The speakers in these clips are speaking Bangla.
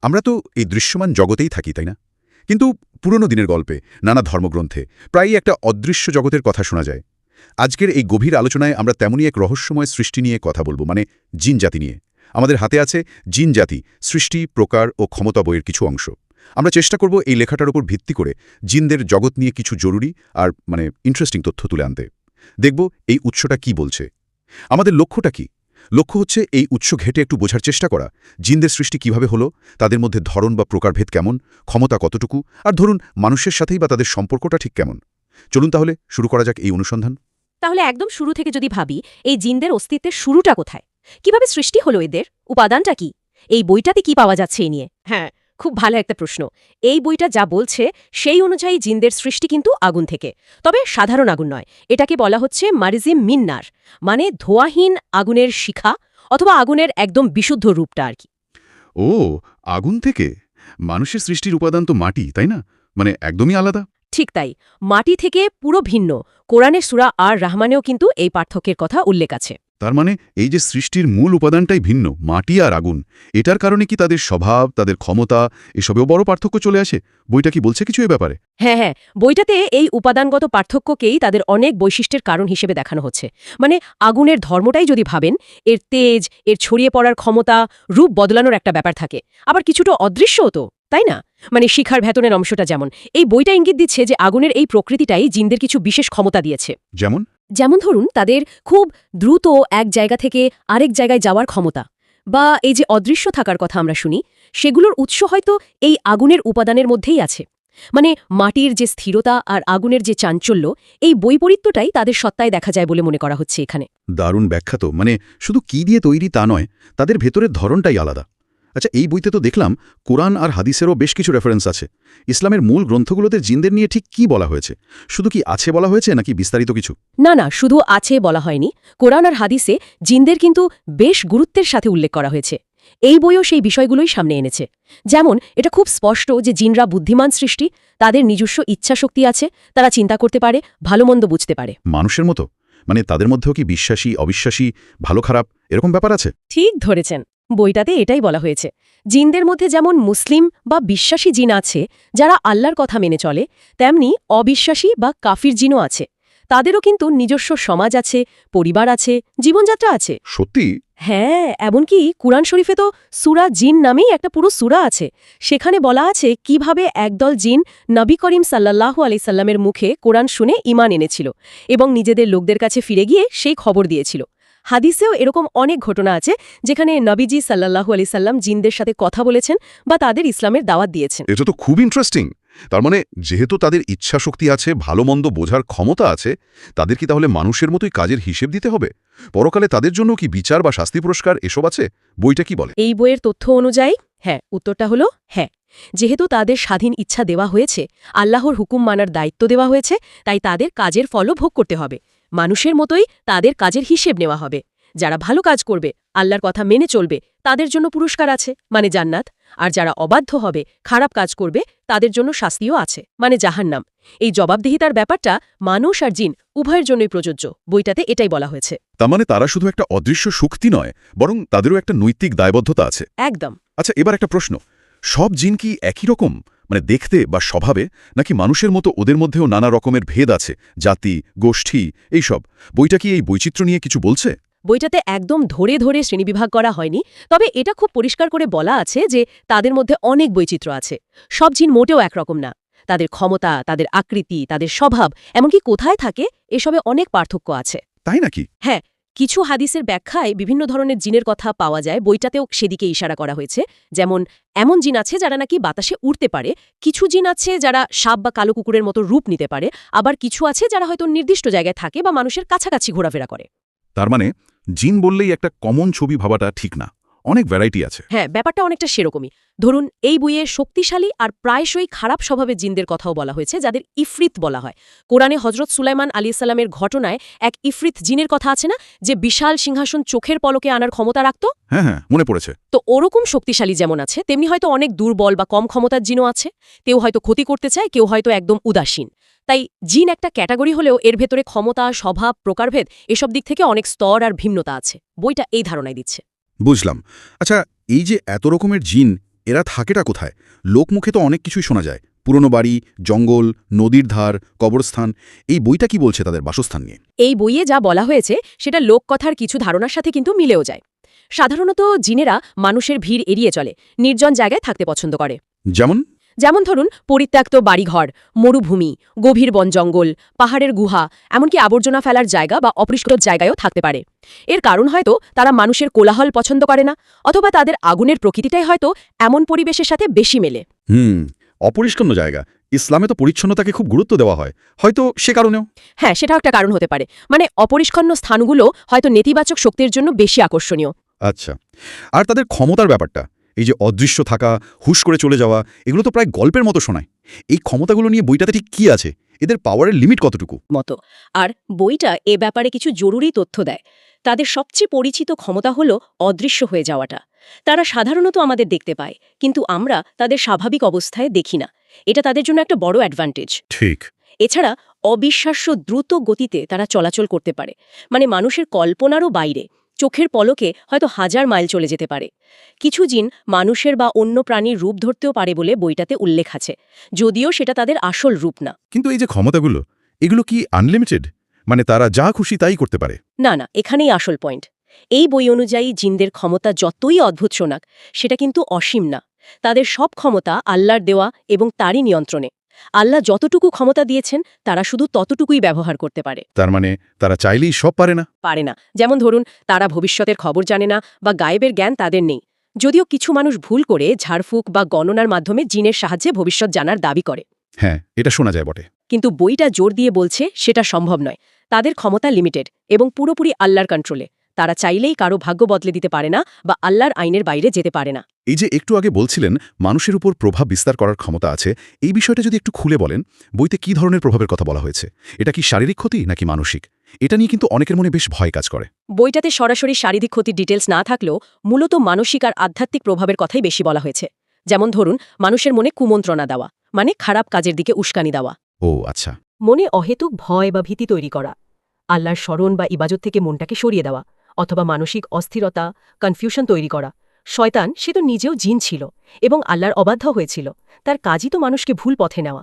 আমরা তো এই দৃশ্যমান জগতেই থাকি, তাই না? কিন্তু পুরনো দিনের গল্পে, নানা ধর্মগ্রন্থে প্রায়ই একটা অদৃশ্য জগতের কথা শোনা যায়। আজকের এই গভীর আলোচনায় আমরা তেমনই এক রহস্যময় সৃষ্টি নিয়ে কথা বলবো, মানে জিন জাতি নিয়ে। আমাদের হাতে আছে জিন জাতি, সৃষ্টি, প্রকার ও ক্ষমতা বইয়ের কিছু অংশ। আমরা চেষ্টা করব এই লেখাটার উপর ভিত্তি করে জিনদের জগৎ নিয়ে কিছু জরুরি আর ইন্টারেস্টিং তথ্য তুলে আনতে। দেখব এই উৎসটা কি বলছে। আমাদের লক্ষ্যটা কি? লক্ষ্য হচ্ছে এই উৎস ঘেটে একটু বোঝার চেষ্টা করা, জিনদের সৃষ্টি কিভাবে হলো, তাদের মধ্যে ধরন বা প্রকারভেদ কেমন, ক্ষমতা কতটুকু, আর ধরুন মানুষের সাথেই বা তাদের সম্পর্কটা ঠিক কেমন। চলুন তাহলে শুরু করা যাক এই অনুসন্ধান। তাহলে একদম শুরু থেকে যদি ভাবি, এই জিনদের অস্তিত্বের শুরুটা কোথায়? কিভাবে সৃষ্টি হলো এদের? উপাদানটা কি? এই বইটাতে কি পাওয়া যাচ্ছে এই নিয়ে? হ্যাঁ, খুব ভালো একটা প্রশ্ন। এই বইটা যা বলছে সেই অনুযায়ী জিনদের সৃষ্টি কিন্তু আগুন থেকে। তবে সাধারণ আগুন নয়, এটাকে বলা হচ্ছে মারিজিম মিন্নার, মানে ধোঁয়াহীন আগুনের শিখা, অথবা আগুনের একদম বিশুদ্ধ রূপটা আর কি। ও, আগুন থেকে? মানুষের সৃষ্টির উপাদান তো মাটি, তাই না? মানে একদমই আলাদা। ঠিক তাই, মাটি থেকে পুরো ভিন্ন। কোরআনের সূরা আর রহমানেও কিন্তু এই পার্থক্যের কথা উল্লেখ আছে। তার মানে এই যে সৃষ্টির মূল উপাদানটাই ভিন্ন, মাটি আর আগুন, এটার কারণে কি তাদের স্বভাব, তাদের ক্ষমতা এসবেও বড় পার্থক্য চলে আসে? বইটা কি বলছে কিছু এ ব্যাপারে? হ্যাঁ, বইটাতে এই উপাদানগত পার্থক্যকেই তাদের অনেক বৈশিষ্ট্যের কারণ হিসেবে দেখানো হচ্ছে। মানে আগুনের ধর্মটাই যদি ভাবেন, এর তেজ, এর ছড়িয়ে পড়ার ক্ষমতা, রূপ বদলানোর একটা ব্যাপার থাকে। আবার কিছুটা অদৃশ্যও তো, তাই না? মানে শিখার ভেতনের অংশটা যেমন, এই বইটা ইঙ্গিত দিচ্ছে যে আগুনের এই প্রকৃতিটাই জিনদের কিছু বিশেষ ক্ষমতা দিয়েছে। যেমন ধরুন তাদের খুব দ্রুত এক জায়গা থেকে আরেক জায়গায় যাওয়ার ক্ষমতা, বা এই যে অদৃশ্য থাকার কথা আমরা শুনি, সেগুলোর উৎস হয়তো এই আগুনের উপাদানের মধ্যেই আছে। মানে মাটির যে স্থিরতা আর আগুনের যে চাঞ্চল্য, এই বৈপরীত্যটাই তাদের সত্তায় দেখা যায় বলে মনে করা হচ্ছে এখানে। দারুণ ব্যাখ্যা তো। মানে শুধু কি দিয়ে তৈরি তা নয়, তাদের ভেতরের ধরনটাই আলাদা। আচ্ছা, এই বইতে তো দেখলাম কোরআন আর হাদিসেরও বেশ কিছু রেফারেন্স আছে। ইসলামের মূল গ্রন্থগুলোতে জিনদের নিয়ে ঠিক কি বলা হয়েছে? শুধু কি আছে বলা হয়েছে, নাকি বিস্তারিত কিছু? না, শুধু আছে বলা হয়নি। কোরআন আর হাদিসে জিনদের কিন্তু বেশ গুরুত্বের সাথে উল্লেখ করা হয়েছে। এই বইও সেই বিষয়গুলোই সামনে এনেছে। যেমন এটা খুব স্পষ্ট যে জিনরা বুদ্ধিমান সৃষ্টি, তাদের নিজস্ব ইচ্ছাশক্তি আছে, তারা চিন্তা করতে পারে, ভালো মন্দ বুঝতে পারে। মানুষের মতো? মানে তাদের মধ্যেও কি বিশ্বাসী, অবিশ্বাসী, ভালো খারাপ এরকম ব্যাপার আছে? ঠিক ধরেছেন, বইটাতে এটাই বলা হয়েছে। জিনদের মধ্যে যেমন মুসলিম বা বিশ্বাসী জিন আছে যারা আল্লাহর কথা মেনে চলে, তেমনি অবিশ্বাসী বা কাফির জিনও আছে। তাদেরও কিন্তু নিজস্ব সমাজ আছে, পরিবার আছে, জীবনযাত্রা আছে। সত্যি? হ্যাঁ, এমনকি কুরআন শরীফে তো সূরা জিন নামেই একটা পুরো সূরা আছে। সেখানে বলা আছে কিভাবে একদল জিন নবী করিম সাল্লাল্লাহু আলাইহি সাল্লামের মুখে কোরআন শুনে ঈমান এনেছিল এবং নিজেদের লোকদের কাছে ফিরে গিয়ে সেই খবর দিয়েছিল। হাদিসেও এরকম অনেক ঘটনা আছে যেখানে নবীজি সাল্লাল্লাহু আলাইহি সাল্লাম জিনদের সাথে কথা বলেছেন বা তাদের ইসলামের দাওয়াত দিয়েছেন। এটা তো খুব ইন্টারেস্টিং। তার মানে যেহেতু তাদের ইচ্ছা শক্তি আছে, ভালো মন্দ বোঝার ক্ষমতা আছে, তাদের কি তাহলে মানুষের মতোই কাজের হিসেব দিতে হবে? পরকালে তাদের জন্য কি বিচার বা শাস্তি পুরস্কার এসব আছে? বইটা কি বলে? এই বইয়ের তথ্য অনুযায়ী হ্যাঁ, উত্তরটা হলো হ্যাঁ। যেহেতু তাদের স্বাধীন ইচ্ছা দেওয়া হয়েছে, আল্লাহর হুকুম মানার দায়িত্ব দেওয়া হয়েছে, তাই তাদের কাজের ফলও ভোগ করতে হবে। মানুষের মতোই তাদের কাজের হিসেব নেওয়া হবে। যারা ভালো কাজ করবে, আল্লাহর কথা মেনে চলবে, তাদের জন্য পুরস্কার আছে, মানে জান্নাত। আর যারা অবাধ্য হবে, খারাপ কাজ করবে, তাদের জন্য শাস্তিও আছে, মানে জাহান্নাম। এই জবাবদিহিতার ব্যাপারটা মানুষ আর জিন উভয়ের জন্যই প্রযোজ্য। বইটাতে এটাই বলা হয়েছে। তার মানে তারা শুধু একটা অদৃশ্য শক্তি নয়, বরং তাদেরও একটা নৈতিক দায়বদ্ধতা আছে। একদম। আচ্ছা, এবার একটা প্রশ্ন। সব জিন কি একই রকম, মানে দেখতে বা স্বভাবে, নাকি মানুষের মতো ওদের মধ্যেও নানা রকমের ভেদ আছে, জাতি, গোষ্ঠী এইসব? বইটা কি এই বৈচিত্র্য নিয়ে কিছু বলছে? বইটাতে একদম ধরে ধরে শ্রেণীবিভাগ করা হয়নি, তবে এটা খুব পরিষ্কার করে বলা আছে যে তাদের মধ্যে অনেক বৈচিত্র্য আছে। সব জিন মোটেও একরকম না। তাদের ক্ষমতা, তাদের আকৃতি, তাদের স্বভাব, এমনকি কোথায় থাকে, এসবে অনেক পার্থক্য আছে। তাই নাকি? হ্যাঁ, কিছু হাদিসের ব্যাখ্যায় বিভিন্ন ধরনের জিনের কথা পাওয়া যায়, বইটাতেও সেদিকে ইশারা করা হয়েছে। যেমন এমন জিন আছে যারা নাকি বাতাসে উড়তে পারে, কিছু জিন আছে যারা সাপ বা কালো কুকুরের মতো রূপ নিতে পারে, আবার কিছু আছে যারা হয়তো নির্দিষ্ট জায়গায় থাকে বা মানুষের কাছাকাছি ঘোরাফেরা করে। তার মানে জিন বললেই একটা কমন ছবি ভাবাটা ঠিক না, অনেক ভ্যারাইটি আছে। হ্যাঁ, ব্যাপারটা অনেকটা সেরকমই। ধরুন এই বইয়ে শক্তিশালী আর প্রায়শই খারাপ স্বভাবের জিনদের কথাও বলা হয়েছে, যাদের ইফরিত বলা হয়। কোরআনে হজরত সুলাইমান আলাইহিস সালামের ঘটনায় এক ইফরিত জিনের কথা আছে না, যে বিশাল সিংহাসন চোখের পলকে আনার ক্ষমতা রাখত? হ্যাঁ, মনে পড়েছে। তো ওরকম শক্তিশালী যেমন আছে, তেমনি হয়তো অনেক দুর্বল বা কম ক্ষমতার জিনও আছে। কেউ হয়তো ক্ষতি করতে চায়, কেউ হয়তো একদম উদাসীন। তাই জিন একটা ক্যাটাগরি হলেও এর ভেতরে ক্ষমতা, স্বভাব, প্রকারভেদ এসব দিক থেকে অনেক স্তর আর ভিন্নতা আছে। বইটা এই ধারণাই দিচ্ছে। বুঝলাম। আচ্ছা, এই যে এত রকমের জিন, এরা থাকেটা কোথায়? লোকমুখে তো অনেক কিছুই শোনা যায়, পুরনো বাড়ি, জঙ্গল, নদীর ধার, কবরস্থান। এই বইটা কি বলছে তাদের বাসস্থান নিয়ে? এই বইয়ে যা বলা হয়েছে সেটা লোককথার কিছু ধারণার সাথে কিন্তু মিলেও যায়। সাধারণত জিনেরা মানুষের ভিড় এড়িয়ে চলে, নির্জন জায়গায় থাকতে পছন্দ করে। যেমন ধরুন পরিত্যক্ত বাড়িঘর, মরুভূমি, গভীর বন জঙ্গল, পাহাড়ের গুহা, এমনকি আবর্জনা ফেলার জায়গা বা অপরিষ্কার জায়গায়ও থাকতে পারে। এর কারণ হয়তো তারা মানুষের কোলাহল পছন্দ করে না, অথবা তাদের আগুনের প্রকৃতিটাই হয়তো এমন পরিবেশের সাথে বেশি মেলে। অপরিষ্কার জায়গা। ইসলামে তো পরিচ্ছন্নতাকে খুব গুরুত্ব দেওয়া হয়, হয়তো সে কারণেও। হ্যাঁ, সেটাও একটা কারণ হতে পারে। মানে অপরিষ্কার স্থানগুলো হয়তো নেতিবাচক শক্তির জন্য বেশি আকর্ষণীয়। আচ্ছা, আর তাদের ক্ষমতার ব্যাপারটা, এই যে অদৃশ্য থাকা, হুশ করে চলে যাওয়া, এগুলো তো প্রায় গল্পের মতো শোনায়। এই ক্ষমতাগুলো নিয়ে বইটাতে ঠিক কি আছে? এদের পাওয়ারের লিমিট কতটুকু? আর বইটা এ ব্যাপারে কিছু জরুরি তথ্য দেয়। তাদের সবচেয়ে পরিচিত ক্ষমতা হলো অদৃশ্য হয়ে যাওয়াটা। তারা সাধারণত আমাদের দেখতে পায়, কিন্তু আমরা তাদের স্বাভাবিক অবস্থায় দেখি না। এটা তাদের জন্য একটা বড় অ্যাডভান্টেজ। ঠিক। এছাড়া অবিশ্বাস্য দ্রুত গতিতে তারা চলাচল করতে পারে, মানে মানুষের কল্পনারও বাইরে। চোখের পলকে হয়তো 1000 মাইল চলে যেতে পারে। কিছু জিন মানুষের বা অন্য প্রাণীর রূপ ধরতেও পারে বলে বইটাতে উল্লেখ আছে, যদিও সেটা তাদের আসল রূপ না। কিন্তু এই যে ক্ষমতাগুলো, এগুলো কি আনলিমিটেড? মানে তারা যা খুশি তাই করতে পারে? না, এখানেই আসল পয়েন্ট। এই বই অনুযায়ী জিনদের ক্ষমতা যতই অদ্ভুত শোনাক, সেটা কিন্তু অসীম না। তাদের সব ক্ষমতা আল্লাহর দেওয়া এবং তারই নিয়ন্ত্রণে। আল্লাহ যতটুকু ক্ষমতা দিয়েছেন তারা শুধু ততটুকুই ব্যবহার করতে পারে। তার মানে তারা চাইলেই সব পারে না। যেমন ধরুন, তারা ভবিষ্যতের খবর জানে না বা গায়েবের জ্ঞান তাদের নেই। যদিও কিছু মানুষ ভুল করে ঝাড়ফুঁক বা গণনার মাধ্যমে জিনের সাহায্যে ভবিষ্যৎ জানার দাবি করে। হ্যাঁ, এটা শোনা যায় বটে। কিন্তু বইটা জোর দিয়ে বলছে সেটা সম্ভব নয়। তাদের ক্ষমতা লিমিটেড এবং পুরোপুরি আল্লাহর কন্ট্রোলে। তারা চাইলেই কারো ভাগ্য বদলে দিতে পারে না বা আল্লাহর আইনের বাইরে যেতে পারে না। এই যে একটু আগে বলছিলেন মানুষের উপর প্রভাব বিস্তার করার ক্ষমতা আছে, এই বিষয়টা যদি একটু খুলে বলেন। বইতে কি ধরনের প্রভাবের কথা বলা হয়েছে? এটা কি শারীরিক ক্ষতি নাকি মানসিক? এটা নিয়ে কিন্তু অনেকের মনে বেশ ভয় কাজ করে। বইটাতে সরাসরি শারীরিক ক্ষতির ডিটেলস না থাকলেও মূলত মানসিক আর আধ্যাত্মিক প্রভাবের কথাই বেশি বলা হয়েছে। যেমন ধরুন, মানুষের মনে কুমন্ত্রণা দেওয়া, মানে খারাপ কাজের দিকে উস্কানি দেওয়া। ও আচ্ছা। মনে অহেতুক ভয় বা ভীতি তৈরি করা, আল্লাহর স্মরণ বা ইবাদত থেকে মনটাকে সরিয়ে দেওয়া, অথবা মানসিক অস্থিরতা, কনফিউশন তৈরি করা। শয়তান সে তো নিজেও জিন ছিল এবং আল্লাহর অবাধ্য হয়েছিল। তার কাজই তো মানুষকে ভুল পথে নেওয়া।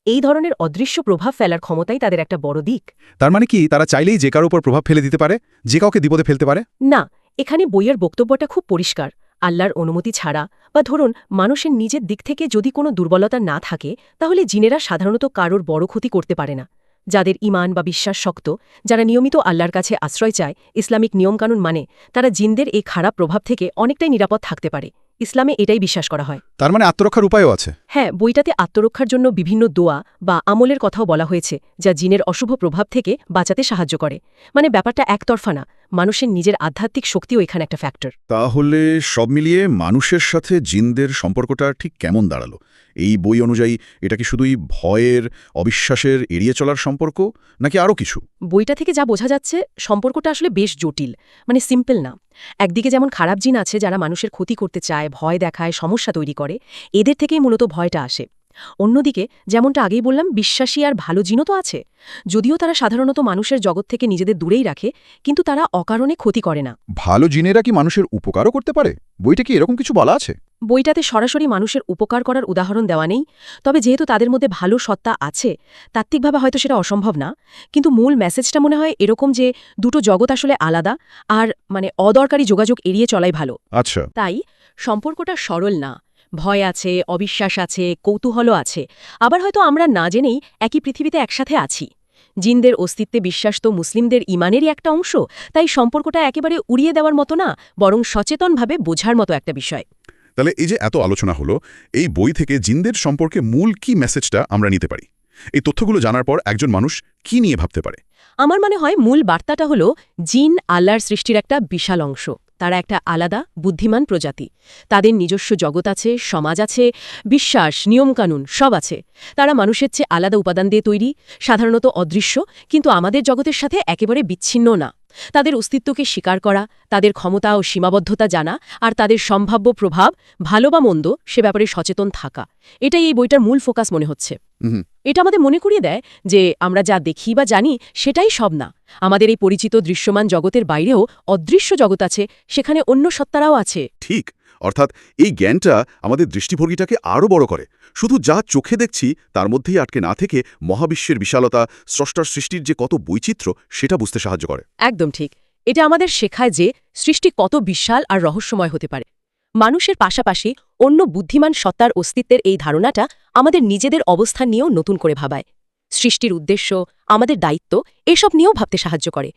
এই ধরনের অদৃশ্য প্রভাব ফেলার ক্ষমতাই তাদের একটা বড় দিক। তার মানে কি তারা চাইলেই যে কারোর উপর প্রভাব ফেলে দিতে পারে, যে কাউকে বিপদে ফেলতে পারে? না, এখানে বইয়ের বক্তব্যটা খুব পরিষ্কার। আল্লাহর অনুমতি ছাড়া বা ধরুন মানুষের নিজের দিক থেকে যদি কোনো দুর্বলতা না থাকে, তাহলে জিনেরা সাধারণত কারোর বড় ক্ষতি করতে পারে না। যাদের ঈমান বা বিশ্বাস শক্ত, যারা নিয়মিত আল্লাহর কাছে আশ্রয় চায়, ইসলামিক নিয়মকানুন মানে, তারা জিনদের এই খারাপ প্রভাব থেকে অনেকটাই নিরাপদ থাকতে পারে। ইসলামে এটাই বিশ্বাস করা হয়। তার মানে আত্মরক্ষার উপায়ও আছে? হ্যাঁ, বইটাতে আত্মরক্ষার জন্য বিভিন্ন দোয়া বা আমলের কথাও বলা হয়েছে, যা জিনের অশুভ প্রভাব থেকে বাঁচাতে সাহায্য করে। মানে ব্যাপারটা একতরফা না, মানুষের নিজের আধ্যাত্মিক শক্তিও এখানে একটা ফ্যাক্টর। তাহলে সব মিলিয়ে মানুষের সাথে জিনদের সম্পর্কটা ঠিক কেমন দাঁড়ালো? এই বই অনুযায়ী এটা কি শুধুই ভয়ের, অবিশ্বাসের, এড়িয়ে চলার সম্পর্ক, নাকি আরও কিছু? বইটা থেকে যা বোঝা যাচ্ছে, সম্পর্কটা আসলে বেশ জটিল, মানে সিম্পল না। একদিকে যেমন খারাপ জিন আছে যারা মানুষের ক্ষতি করতে চায়, ভয় দেখায়, সমস্যা তৈরি করে, এদের থেকেই মূলত ভয়টা আসে। অন্যদিকে যেমনটা আগেই বললাম, বিশ্বাসী আর ভালো জিনও তো আছে। যদিও তারা সাধারণত মানুষের জগৎ থেকে নিজেদের দূরেই রাখে, কিন্তু তারা অকারণে ক্ষতি করে না। ভালো জিনেরা কি মানুষের উপকারও করতে পারে? বইটা কি এরকম কিছু বলা আছে? বইটাতে সরাসরি মানুষের উপকার করার উদাহরণ দেওয়া নেই, তবে যেহেতু তাদের মধ্যে ভালো সত্তা আছে, তাত্ত্বিকভাবে হয়তো সেটা অসম্ভব না। কিন্তু মূল মেসেজটা মনে হয় এরকম যে দুটো জগৎ আসলে আলাদা, আর মানে অদরকারি যোগাযোগ এড়িয়ে চলাই ভালো। আচ্ছা। তাই সম্পর্কটা সরল না। ভয় আছে, অবিশ্বাস আছে, কৌতূহলও আছে। আবার হয়তো আমরা না জেনেই একই পৃথিবীতে একসাথে আছি। জিনদের অস্তিত্বে বিশ্বাস তো মুসলিমদের ইমানেরই একটা অংশ। তাই সম্পর্কটা একেবারে উড়িয়ে দেওয়ার মতো না, বরং সচেতনভাবে বোঝার মতো একটা বিষয়। তাহলে এই যে এত আলোচনা হলো, এই বই থেকে জিনদের সম্পর্কে মূল কি মেসেজটা আমরা নিতে পারি? এই তথ্যগুলো জানার পর একজন মানুষ কি নিয়ে ভাবতে পারে? আমার মনে হয় মূল বার্তাটা হলো, জিন আল্লাহর সৃষ্টির একটা বিশাল অংশ। তারা একটা আলাদা, বুদ্ধিমান প্রজাতি। তাদের নিজস্ব জগৎ আছে, সমাজ আছে, বিশ্বাস, নিয়মকানুন সব আছে। তারা মানুষের চেয়ে আলাদা উপাদান দিয়ে তৈরি, সাধারণত অদৃশ্য, কিন্তু আমাদের জগতের সাথে একেবারে বিচ্ছিন্ন না। তাদের অস্তিত্বকে স্বীকার করা, তাদের ক্ষমতা ও সীমাবদ্ধতা জানা, আর তাদের সম্ভাব্য প্রভাব, ভালো বা মন্দ, সে ব্যাপারে সচেতন থাকা, এটাই এই বইটার মূল ফোকাস মনে হচ্ছে। এটা আমাদের মনে করিয়ে দেয় যে আমরা যা দেখি বা জানি সেটাই সব না। আমাদের এই পরিচিত দৃশ্যমান জগতের বাইরেও অদৃশ্য জগৎ আছে, সেখানে অন্য সত্তারাও আছে। ঠিক, অর্থাৎ এই জ্ঞানটা আমাদের দৃষ্টিভঙ্গিটাকে আরও বড় করে। শুধু যা চোখে দেখছি তার মধ্যেই আটকে না থেকে মহাবিশ্বের বিশালতা, স্রষ্টার সৃষ্টির যে কত বৈচিত্র্য সেটা বুঝতে সাহায্য করে। একদম ঠিক। এটা আমাদের শেখায় যে সৃষ্টি কত বিশাল আর রহস্যময় হতে পারে। মানুষের পাশাপাশি অন্য বুদ্ধিমান সত্তার অস্তিত্বের এই ধারণাটা আমাদের নিজেদের অবস্থান নিয়েও নতুন করে ভাবায়। সৃষ্টির উদ্দেশ্য, আমাদের দায়িত্ব এসব নিয়েও ভাবতে সাহায্য করে।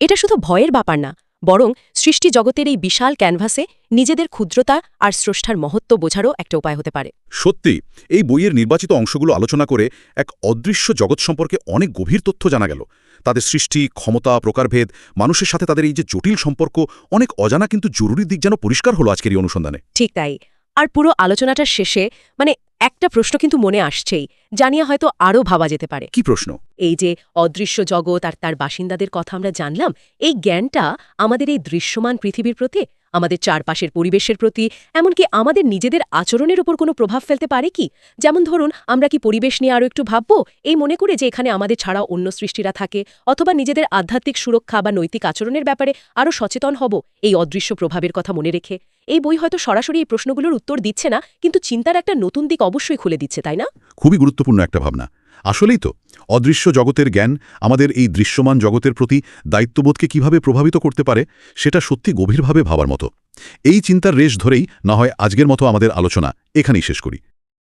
এটা শুধু ভয়ের ব্যাপার না, বরং সৃষ্টি জগতের এই বিশাল ক্যানভাসে নিজেদের ক্ষুদ্রতা আর স্রষ্টার মহত্ব বোঝারও একটা উপায় হতে পারে। সত্যি, এই বইয়ের নির্বাচিত অংশগুলো আলোচনা করে এক অদৃশ্য জগৎ সম্পর্কে অনেক গভীর তথ্য জানা গেল। তাদের সৃষ্টি, ক্ষমতা, প্রকারভেদ, মানুষের সাথে তাদের এই যে জটিল সম্পর্ক, অনেক অজানা কিন্তু জরুরি দিক যেন পরিষ্কার হলো আজকের এই অনুসন্ধানে। ঠিক তাই। আর পুরো আলোচনাটার শেষে একটা প্রশ্ন কিন্তু মনে আসছেই, জানিয়ে হয়তো আরও ভাবা যেতে পারে। কি প্রশ্ন? এই যে অদৃশ্য জগৎ আর তার বাসিন্দাদের কথা আমরা জানলাম, এই জ্ঞানটা আমাদের এই দৃশ্যমান পৃথিবীর প্রতি, আমাদের চারপাশের পরিবেশের প্রতি, এমনকি আমাদের নিজেদের আচরণের উপর কোনো প্রভাব ফেলতে পারে কি? যেমন ধরুন, আমরা কি পরিবেশ নিয়ে আরও একটু ভাবব, এই মনে করে যে এখানে আমাদের ছাড়া অন্য সৃষ্টিরা থাকে, অথবা নিজেদের আধ্যাত্মিক সুরক্ষা বা নৈতিক আচরণের ব্যাপারে আরও সচেতন হব এই অদৃশ্য প্রভাবের কথা মনে রেখে? এই বই হয়তো সরাসরি এই প্রশ্নগুলোর উত্তর দিচ্ছে না, কিন্তু চিন্তার একটা নতুন দিক অবশ্যই খুলে দিচ্ছে, তাই না? খুবই গুরুত্বপূর্ণ একটা ভাবনা। আসলেই তো, অদৃশ্য জগতের জ্ঞান আমাদের এই দৃশ্যমান জগতের প্রতি দায়িত্ববোধকে কিভাবে প্রভাবিত করতে পারে সেটা সত্যি গভীরভাবে ভাবার মতো। এই চিন্তার রেশ ধরেই না হয় আজকের মতো আমাদের আলোচনা এখানেই শেষ করি।